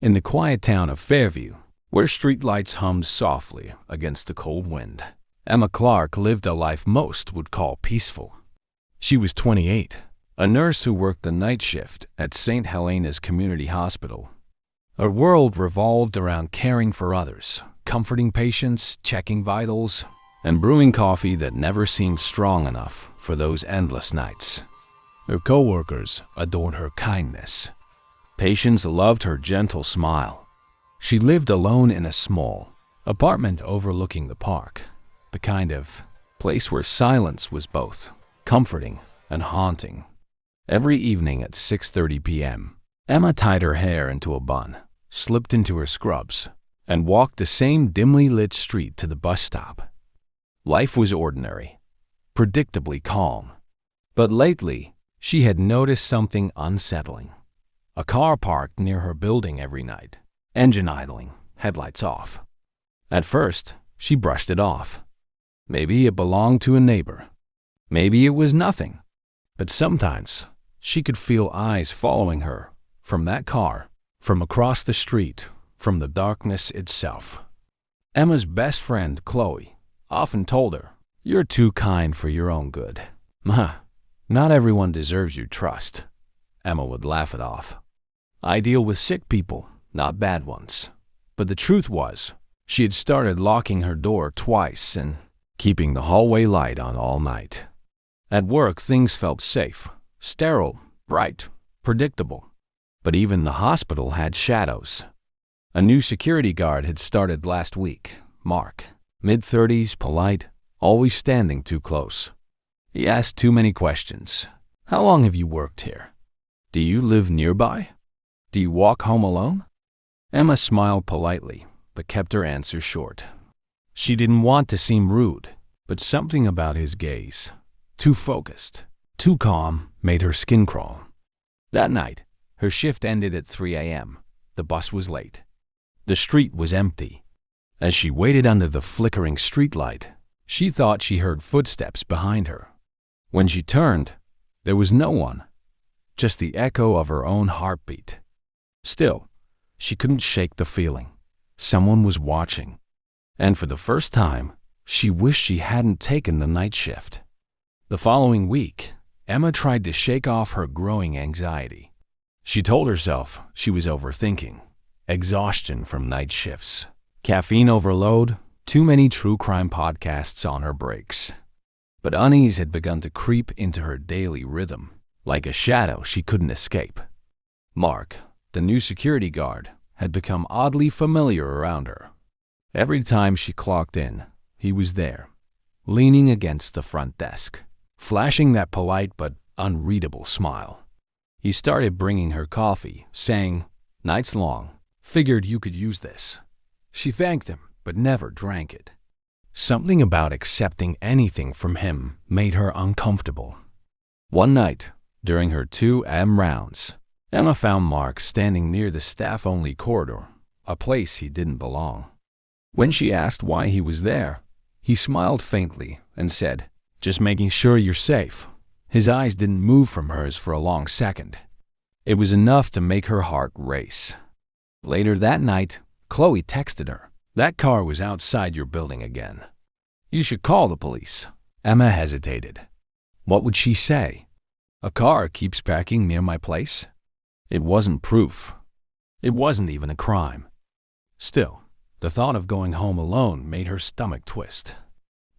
In the quiet town of Fairview, where streetlights hummed softly against the cold wind, Emma Clarke lived a life most would call peaceful. She was 28, a nurse who worked the night shift at St. Helena's Community Hospital. Her world revolved around caring for others, comforting patients, checking vitals, and brewing coffee that never seemed strong enough for those endless nights. Her coworkers adored her kindness. Patients loved her gentle smile. She lived alone in a small apartment overlooking the park, the kind of place where silence was both comforting and haunting. Every evening at 6:30 p.m., Emma tied her hair into a bun, slipped into her scrubs, and walked the same dimly lit street to the bus stop. Life was ordinary, predictably calm. But lately, she had noticed something unsettling. A car parked near her building every night, engine idling, headlights off. At first, she brushed it off. Maybe it belonged to a neighbor. Maybe it was nothing. But sometimes, she could feel eyes following her from that car, from across the street, from the darkness itself. Emma's best friend, Chloe, often told her, "You're too kind for your own good." Not everyone deserves your trust. Emma would laugh it off. I deal with sick people, not bad ones. But the truth was, she had started locking her door twice and keeping the hallway light on all night. At work, things felt safe, sterile, bright, predictable. But even the hospital had shadows. A new security guard had started last week, Mark. Mid-30s, polite, always standing too close. He asked too many questions. How long have you worked here? Do you live nearby? Do you walk home alone? Emma smiled politely, but kept her answer short. She didn't want to seem rude, but something about his gaze, too focused, too calm, made her skin crawl. That night, her shift ended at 3 a.m. The bus was late. The street was empty. As she waited under the flickering streetlight, she thought she heard footsteps behind her. When she turned, there was no one, just the echo of her own heartbeat. Still, she couldn't shake the feeling. Someone was watching. And for the first time, she wished she hadn't taken the night shift. The following week, Emma tried to shake off her growing anxiety. She told herself she was overthinking, exhaustion from night shifts, caffeine overload, too many true crime podcasts on her breaks. But unease had begun to creep into her daily rhythm, like a shadow she couldn't escape. Mark, the new security guard, had become oddly familiar around her. Every time she clocked in, he was there, leaning against the front desk, flashing that polite but unreadable smile. He started bringing her coffee, saying, "Night's long. Figured you could use this." She thanked him, but never drank it. Something about accepting anything from him made her uncomfortable. One night, during her 2 a.m. rounds, Emma found Mark standing near the staff-only corridor, a place he didn't belong. When she asked why he was there, he smiled faintly and said, "Just making sure you're safe." His eyes didn't move from hers for a long second. It was enough to make her heart race. Later that night, Chloe texted her, "That car was outside your building again. You should call the police." Emma hesitated. What would she say? "A car keeps parking near my place?" It wasn't proof. It wasn't even a crime. Still, the thought of going home alone made her stomach twist.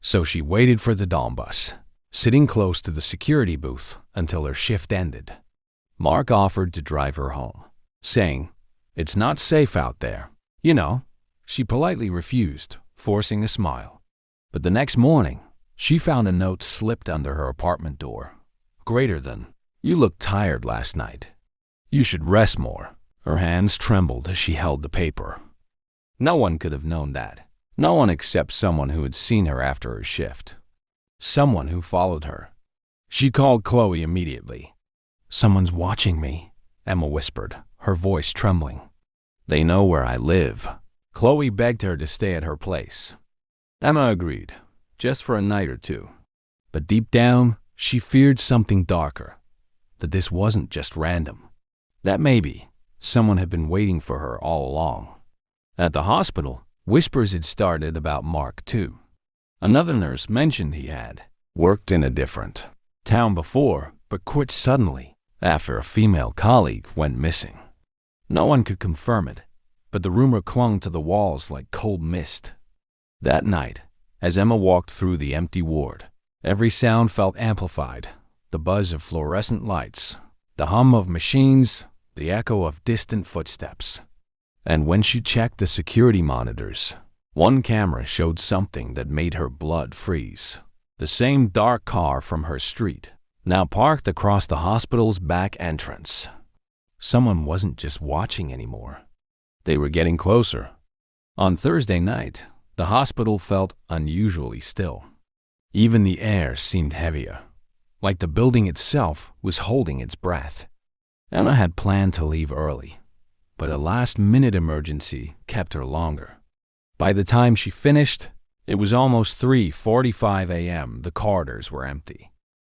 So she waited for the dawn bus, sitting close to the security booth until her shift ended. Mark offered to drive her home, saying, "It's not safe out there, you know." She politely refused, forcing a smile. But the next morning, she found a note slipped under her apartment door. Greater than, "You looked tired last night. You should rest more." Her hands trembled as she held the paper. No one could have known that. No one except someone who had seen her after her shift. Someone who followed her. She called Chloe immediately. "Someone's watching me," Emma whispered, her voice trembling. "They know where I live." Chloe begged her to stay at her place. Emma agreed, just for a night or two. But deep down, she feared something darker, that this wasn't just random. That maybe Someone had been waiting for her all along. At the hospital, whispers had started about Mark, too. Another nurse mentioned he had worked in a different town before, but quit suddenly after a female colleague went missing. No one could confirm it, but the rumor clung to the walls like cold mist. That night, as Emma walked through the empty ward, every sound felt amplified: the buzz of fluorescent lights, the hum of machines, the echo of distant footsteps. And when she checked the security monitors, one camera showed something that made her blood freeze. The same dark car from her street, now parked across the hospital's back entrance. Someone wasn't just watching anymore. They were getting closer. On Thursday night, the hospital felt unusually still. Even the air seemed heavier, like the building itself was holding its breath. Emma had planned to leave early, but a last-minute emergency kept her longer. By the time she finished, it was almost 3:45 a.m. The corridors were empty.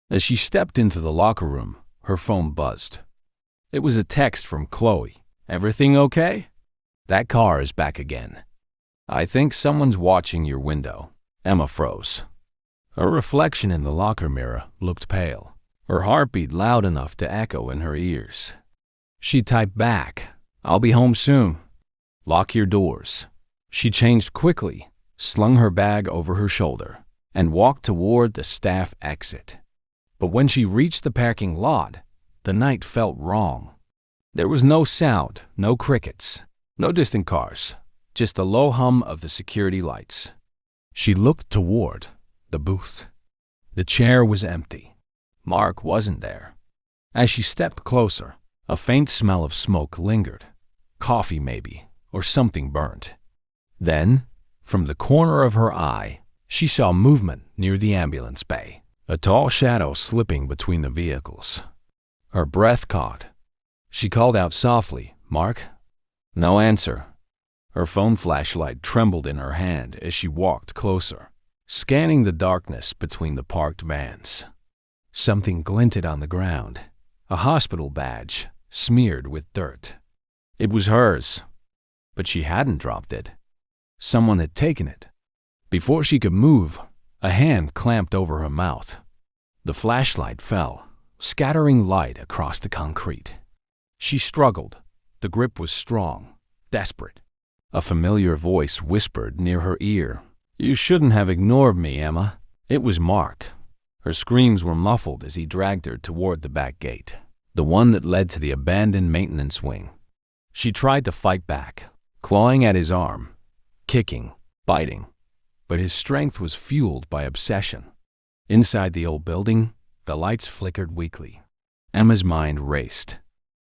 As she stepped into the locker room, her phone buzzed. It was a text from Chloe. "Everything okay? That car is back again. I think someone's watching your window." Emma froze. Her reflection in the locker mirror looked pale, her heartbeat loud enough to echo in her ears. She typed back, "I'll be home soon. Lock your doors." She changed quickly, slung her bag over her shoulder, and walked toward the staff exit. But when she reached the parking lot, the night felt wrong. There was no sound, no crickets, no distant cars, just the low hum of the security lights. She looked toward the booth. The chair was empty. Mark wasn't there. As she stepped closer, a faint smell of smoke lingered. Coffee, maybe, or something burnt. Then, from the corner of her eye, she saw movement near the ambulance bay, a tall shadow slipping between the vehicles. Her breath caught. She called out softly, "Mark?" No answer. Her phone flashlight trembled in her hand as she walked closer, scanning the darkness between the parked vans. Something glinted on the ground, a hospital badge smeared with dirt. It was hers, but she hadn't dropped it. Someone had taken it. Before she could move, a hand clamped over her mouth. The flashlight fell, scattering light across the concrete. She struggled. The grip was strong, desperate. A familiar voice whispered near her ear, "You shouldn't have ignored me, Emma." It was Mark. Her screams were muffled as he dragged her toward the back gate, the one that led to the abandoned maintenance wing. She tried to fight back, clawing at his arm, kicking, biting, but his strength was fueled by obsession. Inside the old building, the lights flickered weakly. Emma's mind raced.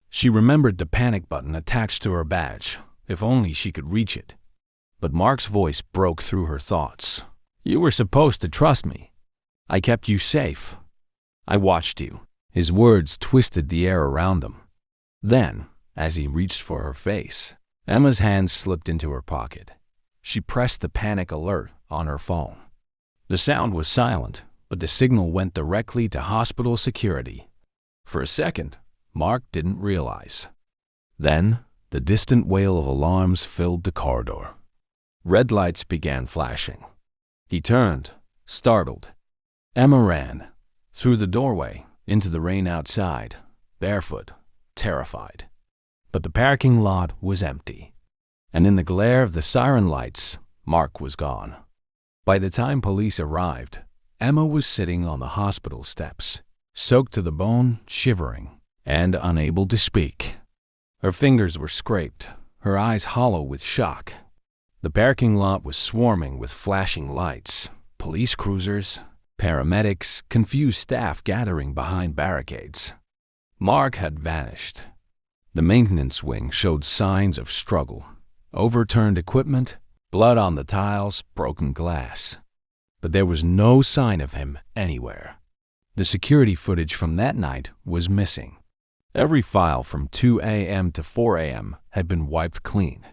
She remembered the panic button attached to her badge, if only she could reach it. But Mark's voice broke through her thoughts. "You were supposed to trust me. I kept you safe. I watched you." His words twisted the air around them. Then, as he reached for her face, Emma's hand slipped into her pocket. She pressed the panic alert on her phone. The sound was silent, but the signal went directly to hospital security. For a second, Mark didn't realize. Then, the distant wail of alarms filled the corridor. Red lights began flashing. He turned, startled. Emma ran, through the doorway, into the rain outside, barefoot, terrified. But the parking lot was empty, and in the glare of the siren lights, Mark was gone. By the time police arrived, Emma was sitting on the hospital steps, soaked to the bone, shivering, and unable to speak. Her fingers were scraped, her eyes hollow with shock. The parking lot was swarming with flashing lights, police cruisers, paramedics, confused staff gathering behind barricades. Mark had vanished. The maintenance wing showed signs of struggle. Overturned equipment, blood on the tiles, broken glass. But there was no sign of him anywhere. The security footage from that night was missing. Every file from 2 a.m. to 4 a.m. had been wiped clean.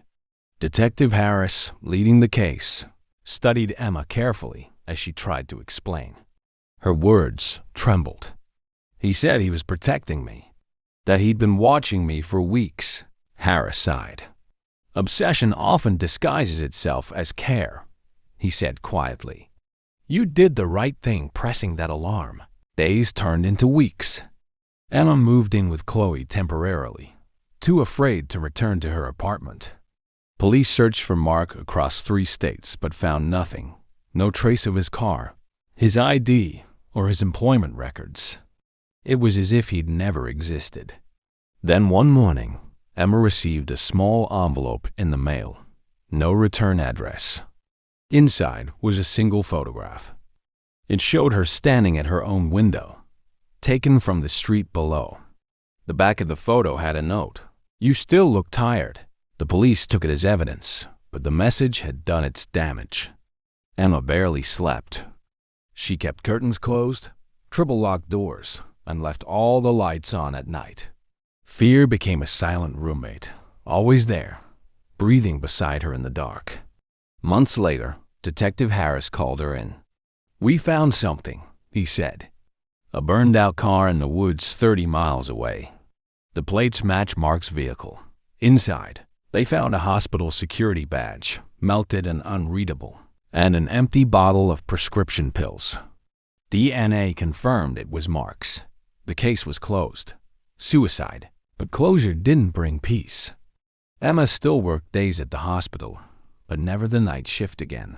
Detective Harris, leading the case, studied Emma carefully as she tried to explain. Her words trembled. "He said he was protecting me, that he'd been watching me for weeks. Harris sighed. "Obsession often disguises itself as care," he said quietly. "You did the right thing pressing that alarm." Days turned into weeks. Emma moved in with Chloe temporarily, too afraid to return to her apartment. Police searched for Mark across 3 states but found nothing. No trace of his car, his ID, or his employment records. It was as if he'd never existed. Then one morning, Emma received a small envelope in the mail. No return address. Inside was a single photograph. It showed her standing at her own window, taken from the street below. The back of the photo had a note. "You still look tired." The police took it as evidence, but the message had done its damage. Emma barely slept. She kept curtains closed, triple-locked doors, and left all the lights on at night. Fear became a silent roommate, always there, breathing beside her in the dark. Months later, Detective Harris called her in. "We found something," he said. "A burned-out car in the woods 30 miles away. The plates match Mark's vehicle. Inside, they found a hospital security badge, melted and unreadable, and an empty bottle of prescription pills. DNA confirmed it was Mark's. The case was closed. Suicide. But closure didn't bring peace. Emma still worked days at the hospital, but never the night shift again.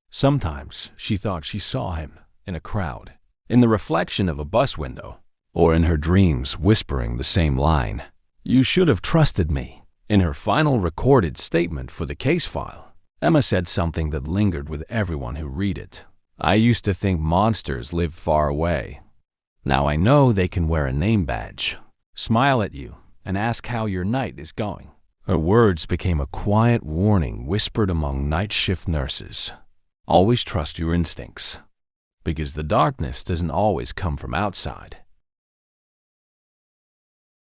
Sometimes she thought she saw him in a crowd, in the reflection of a bus window, or in her dreams whispering the same line, "You should have trusted me." In her final recorded statement for the case file, Emma said something that lingered with everyone who read it. "I used to think monsters lived far away. Now I know they can wear a name badge, smile at you, and ask how your night is going." Her words became a quiet warning whispered among night shift nurses. Always trust your instincts, because the darkness doesn't always come from outside.